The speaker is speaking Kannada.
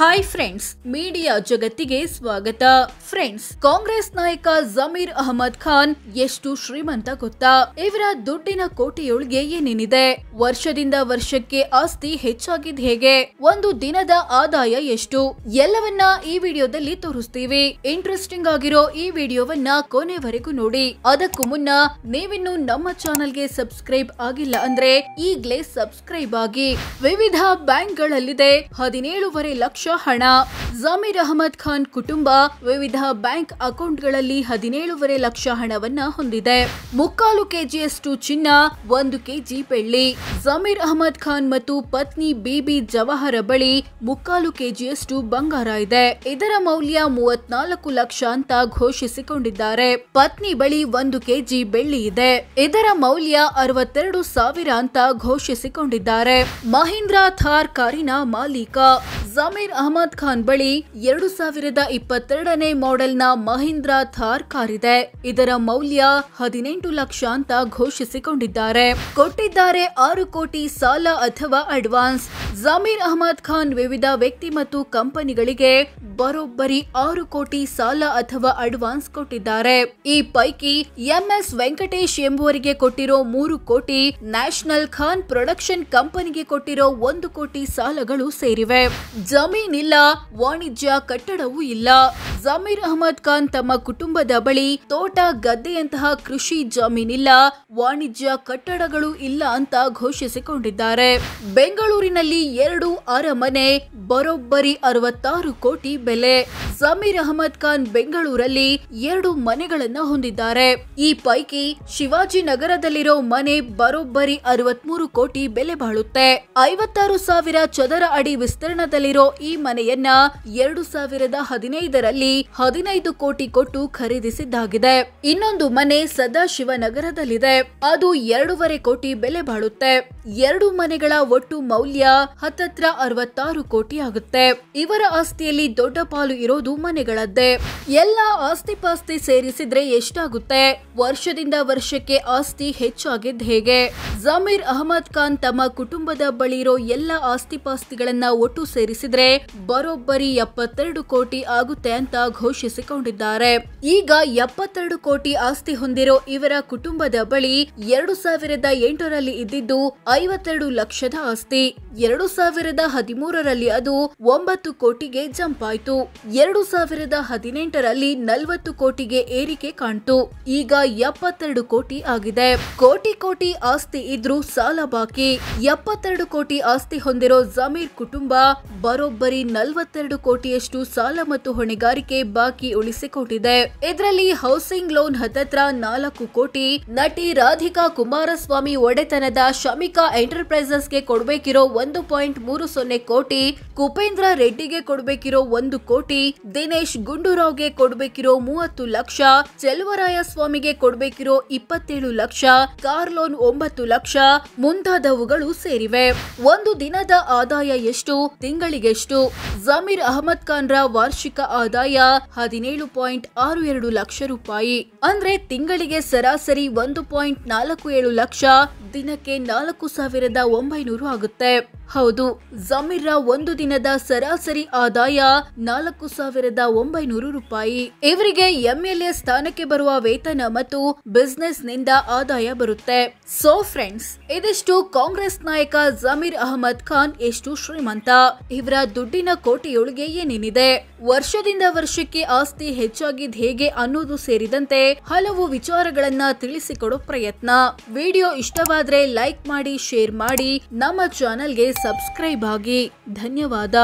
ಹಾಯ್ ಫ್ರೆಂಡ್ಸ್, ಮೀಡಿಯಾ ಜಗತ್ತಿಗೆ ಸ್ವಾಗತ. ಫ್ರೆಂಡ್ಸ್, ಕಾಂಗ್ರೆಸ್ ನಾಯಕ ಜಮೀರ್ ಅಹಮದ್ ಖಾನ್ ಎಷ್ಟು ಶ್ರೀಮಂತ ಗೊತ್ತಾ? ಇವರ ದುಡ್ಡಿನ ಕೋಟೆಯೊಳಗೆ ಏನೇನಿದೆ? ವರ್ಷದಿಂದ ವರ್ಷಕ್ಕೆ ಆಸ್ತಿ ಹೆಚ್ಚಾಗಿದ್ ಹೇಗೆ? ಒಂದು ದಿನದ ಆದಾಯ ಎಷ್ಟು? ಎಲ್ಲವನ್ನ ಈ ವಿಡಿಯೋದಲ್ಲಿ ತೋರಿಸ್ತೀವಿ. ಇಂಟ್ರೆಸ್ಟಿಂಗ್ ಆಗಿರೋ ಈ ವಿಡಿಯೋವನ್ನ ಕೊನೆವರೆಗೂ ನೋಡಿ. ಅದಕ್ಕೂ ಮುನ್ನ ನೀವಿನ್ನು ನಮ್ಮ ಚಾನೆಲ್ಗೆ ಸಬ್ಸ್ಕ್ರೈಬ್ ಆಗಿಲ್ಲ ಅಂದ್ರೆ ಈಗ್ಲೇ ಸಬ್ಸ್ಕ್ರೈಬ್ ಆಗಿ. ವಿವಿಧ ಬ್ಯಾಂಕ್ಗಳಲ್ಲಿದೆ 17.5 ಲಕ್ಷ ಹಣ. ಜಮೀರ್ ಅಹಮದ್ ಖಾನ್ ಕುಟುಂಬ ವಿವಿಧ ಬ್ಯಾಂಕ್ ಅಕೌಂಟ್ಗಳಲ್ಲಿ 17.5 ಲಕ್ಷ ಹಣವನ್ನ ಹೊಂದಿದೆ. 3/4 ಕೆಜಿಯಷ್ಟು ಚಿನ್ನ, 1 ಕೆಜಿ ಬೆಳ್ಳಿ. ಜಮೀರ್ ಅಹಮದ್ ಖಾನ್ ಮತ್ತು ಪತ್ನಿ ಬಿಬಿ ಜವಾಹರ ಬಳಿ 3/4 ಕೆಜಿಯಷ್ಟು ಬಂಗಾರ ಇದೆ. ಇದರ ಮೌಲ್ಯ 34 ಲಕ್ಷ ಅಂತ ಘೋಷಿಸಿಕೊಂಡಿದ್ದಾರೆ. ಪತ್ನಿ ಬಳಿ 1 ಕೆಜಿ ಬೆಳ್ಳಿ ಇದೆ. ಇದರ ಮೌಲ್ಯ 62,000 ಅಂತ ಘೋಷಿಸಿಕೊಂಡಿದ್ದಾರೆ. ಮಹೀಂದ್ರ ಥಾರ್ ಕಾರಿನ ಮಾಲೀಕ. ಜಮೀರ್ ಅಹಮದ್ ಖಾನ್ ಬಳಿ 2022ನೇ ಮಾಡೆಲ್ನ ಮಹೀಂದ್ರ ಥಾರ್ ಕಾರಿದೆ. ಇದರ ಮೌಲ್ಯ 18 ಲಕ್ಷ ಅಂತ ಘೋಷಿಸಿಕೊಂಡಿದ್ದಾರೆ. ಕೊಟ್ಟಿದ್ದಾರೆ 6 ಕೋಟಿ ಸಾಲ ಅಥವಾ ಅಡ್ವಾನ್ಸ್. ಜಮೀರ್ ಅಹಮದ್ ಖಾನ್ ವಿವಿಧ ವ್ಯಕ್ತಿ ಮತ್ತು ಕಂಪನಿಗಳಿಗೆ ಬರೋಬ್ಬರಿ 6 ಕೋಟಿ ಸಾಲ ಅಥವಾ ಅಡ್ವಾನ್ಸ್ ಕೊಟ್ಟಿದ್ದಾರೆ. ಈ ಪೈಕಿ ಎಂಎಸ್ ವೆಂಕಟೇಶ್ ಎಂಬುವರಿಗೆ ಕೊಟ್ಟಿರೋ 3 ಕೋಟಿ, ನ್ಯಾಷನಲ್ ಖಾನ್ ಪ್ರೊಡಕ್ಷನ್ ಕಂಪನಿಗೆ ಕೊಟ್ಟಿರೋ 1 ಕೋಟಿ ಸಾಲಗಳು ಸೇರಿವೆ. ಜಮೀನಿಲ್ಲ, ವಾಣಿಜ್ಯ ಕಟ್ಟಡವೂ ಇಲ್ಲ. ಜಮೀರ್ ಅಹಮದ್ ಖಾನ್ ತಮ್ಮ ಕುಟುಂಬದ ಬಳಿ ತೋಟ, ಗದ್ದೆಯಂತಹ ಕೃಷಿ ಜಮೀನಿಲ್ಲ, ವಾಣಿಜ್ಯ ಕಟ್ಟಡಗಳು ಇಲ್ಲ ಅಂತ ಘೋಷಿಸಿಕೊಂಡಿದ್ದಾರೆ. ಬೆಂಗಳೂರಿನಲ್ಲಿ 2 ಅರಮನೆ, ಬರೋಬ್ಬರಿ 66 ಕೋಟಿ ಬೆಲೆ. ಜಮೀರ್ ಅಹಮದ್ ಖಾನ್ ಬೆಂಗಳೂರಲ್ಲಿ 2 ಮನೆಗಳನ್ನ ಹೊಂದಿದ್ದಾರೆ. ಈ ಪೈಕಿ ಶಿವಾಜಿನಗರದಲ್ಲಿರೋ ಮನೆ ಬರೋಬ್ಬರಿ 63 ಕೋಟಿ ಬೆಲೆ ಬಾಳುತ್ತೆ. 56,000 ಚದರ ಅಡಿ ವಿಸ್ತೀರ್ಣದಲ್ಲಿರೋ ಈ ಮನೆಯನ್ನ 2015ರಲ್ಲಿ 15 ಕೋಟಿ ಕೊಟ್ಟು ಖರೀದಿಸಿದ್ದಾಗಿದೆ. ಇನ್ನೊಂದು ಮನೆ ಸದಾಶಿವನಗರದಲ್ಲಿದೆ. ಅದು 2.5 ಕೋಟಿ ಬೆಲೆ ಬಾಳುತ್ತೆ. 2 ಮನೆಗಳ ಒಟ್ಟು ಮೌಲ್ಯ ಹತ್ತತ್ರ 66 ಕೋಟಿ ಆಗುತ್ತೆ. ಇವರ ಆಸ್ತಿಯಲ್ಲಿ ದೊಡ್ಡ ಪಾಲು ಇರೋದು ಮನೆಗಳದ್ದೇ. ಎಲ್ಲ ಆಸ್ತಿ ಪಾಸ್ತಿ ಸೇರಿಸಿದ್ರೆ ಎಷ್ಟಾಗುತ್ತೆ? ವರ್ಷದಿಂದ ವರ್ಷಕ್ಕೆ ಆಸ್ತಿ ಹೆಚ್ಚಾಗಿದ್ ಹೇಗೆ? ಜಮೀರ್ ಅಹಮದ್ ಖಾನ್ ತಮ್ಮ ಕುಟುಂಬದ ಬಳಿ ಇರೋ ಎಲ್ಲ ಆಸ್ತಿ ಪಾಸ್ತಿಗಳನ್ನ ಒಟ್ಟು ಸೇರಿಸಿದ್ರೆ ಬರೋಬ್ಬರಿ 72 ಕೋಟಿ ಆಗುತ್ತೆ ಅಂತ ಘೋಷಿಸಿಕೊಂಡಿದ್ದಾರೆ. ಈಗ 72 ಕೋಟಿ ಆಸ್ತಿ ಹೊಂದಿರೋ ಇವರ ಕುಟುಂಬದ ಬಳಿ 2008ರಲ್ಲಿ ಇದ್ದಿದ್ದು 52 ಲಕ್ಷದ ಆಸ್ತಿ. 2013ರಲ್ಲಿ ಅದು 9 ಕೋಟಿಗೆ ಜಂಪ್ ಆಯ್ತು. 2018ರಲ್ಲಿ 40 ಕೋಟಿಗೆ ಏರಿಕೆ ಕಾಣ್ತು. ಈಗ 72 ಕೋಟಿ ಆಗಿದೆ. ಕೋಟಿ ಆಸ್ತಿ ಇದ್ರೂ ಸಾಲ ಬಾಕಿ. 72 ಕೋಟಿ ಆಸ್ತಿ ಹೊಂದಿರೋ ಜಮೀರ್ ಕುಟುಂಬ ಬರೋಬ್ಬರಿ 42 ಕೋಟಿಯಷ್ಟು ಸಾಲ ಮತ್ತು ಹೊಣೆಗಾರಿಕೆ ಬಾಕಿ ಉಳಿಸಿಕೊಂಡಿದೆ. ಇದರಲ್ಲಿ ಹೌಸಿಂಗ್ ಲೋನ್ ಹತ್ತತ್ರ 4 ಕೋಟಿ, ನಟಿ ರಾಧಿಕಾ ಕುಮಾರಸ್ವಾಮಿ ಒಡೆತನದ ಶಮಿಕಾ ಎಂಟರ್ಪ್ರೈಸಸ್ಗೆ ಕೊಡಬೇಕಿರೋ 1.30 ಕೋಟಿ, ಕುಪೇಂದ್ರ ರೆಡ್ಡಿಗೆ ಕೊಡಬೇಕಿರೋ 1 ಕೋಟಿ, ದಿನೇಶ್ ಗುಂಡೂರಾವ್ಗೆ ಕೊಡಬೇಕಿರೋ 30 ಲಕ್ಷ, ಚೆಲುವರಾಯ ಸ್ವಾಮಿಗೆ ಕೊಡಬೇಕಿರೋ 27 ಲಕ್ಷ, ಕಾರ್ ಲೋನ್ 9 ಲಕ್ಷ ಮುಂತಾದವುಗಳು ಸೇರಿವೆ. ಒಂದು ದಿನದ ಆದಾಯ ಎಷ್ಟು? ತಿಂಗಳಿಗೆಷ್ಟು? ಜಮೀರ್ ಅಹಮದ್ ಖಾನ್ ರ ವಾರ್ಷಿಕ ಆದಾಯ 17.62 ಲಕ್ಷ ರೂಪಾಯಿ. ಅಂದ್ರೆ ತಿಂಗಳಿಗೆ ಸರಾಸರಿ 1.47 ಲಕ್ಷ, ದಿನಕ್ಕೆ 4,900 ಆಗುತ್ತೆ. ಹೌದು, ಜಮೀರ್ ರ ಒಂದು ದಿನದ ಸರಾಸರಿ ಆದಾಯ 4,900 ರೂಪಾಯಿ. ಇವರಿಗೆ ಎಂಎಲ್ಎ ಸ್ಥಾನಕ್ಕೆ ಬರುವ ವೇತನ ಮತ್ತು ಬಿಸ್ನೆಸ್ ನಿಂದ ಆದಾಯ ಬರುತ್ತೆ. ಸೋ ಫ್ರೆಂಡ್ಸ್, ಇದಿಷ್ಟು ಕಾಂಗ್ರೆಸ್ ನಾಯಕ ಜಮೀರ್ ಅಹಮದ್ ಖಾನ್ ಎಷ್ಟು ಶ್ರೀಮಂತ, ಇವರ ದುಡ್ಡಿನ ಕೋಟೆಯೊಳಗೆ ಏನೇನಿದೆ, ವರ್ಷದಿಂದ ವರ್ಷಕ್ಕೆ ಆಸ್ತಿ ಹೆಚ್ಚಾಗಿದ್ ಹೇಗೆ ಅನ್ನೋದು ಸೇರಿದಂತೆ ಹಲವು ವಿಚಾರಗಳನ್ನ ತಿಳಿಸಿಕೊಡೋ ಪ್ರಯತ್ನ. ವಿಡಿಯೋ ಇಷ್ಟವಾದ್ರೆ ಲೈಕ್ ಮಾಡಿ, ಶೇರ್ ಮಾಡಿ, ನಮ್ಮ ಚಾನೆಲ್ಗೆ ಸಬ್ಸ್ಕ್ರೈಬ್ ಆಗಿ. ಧನ್ಯವಾದ.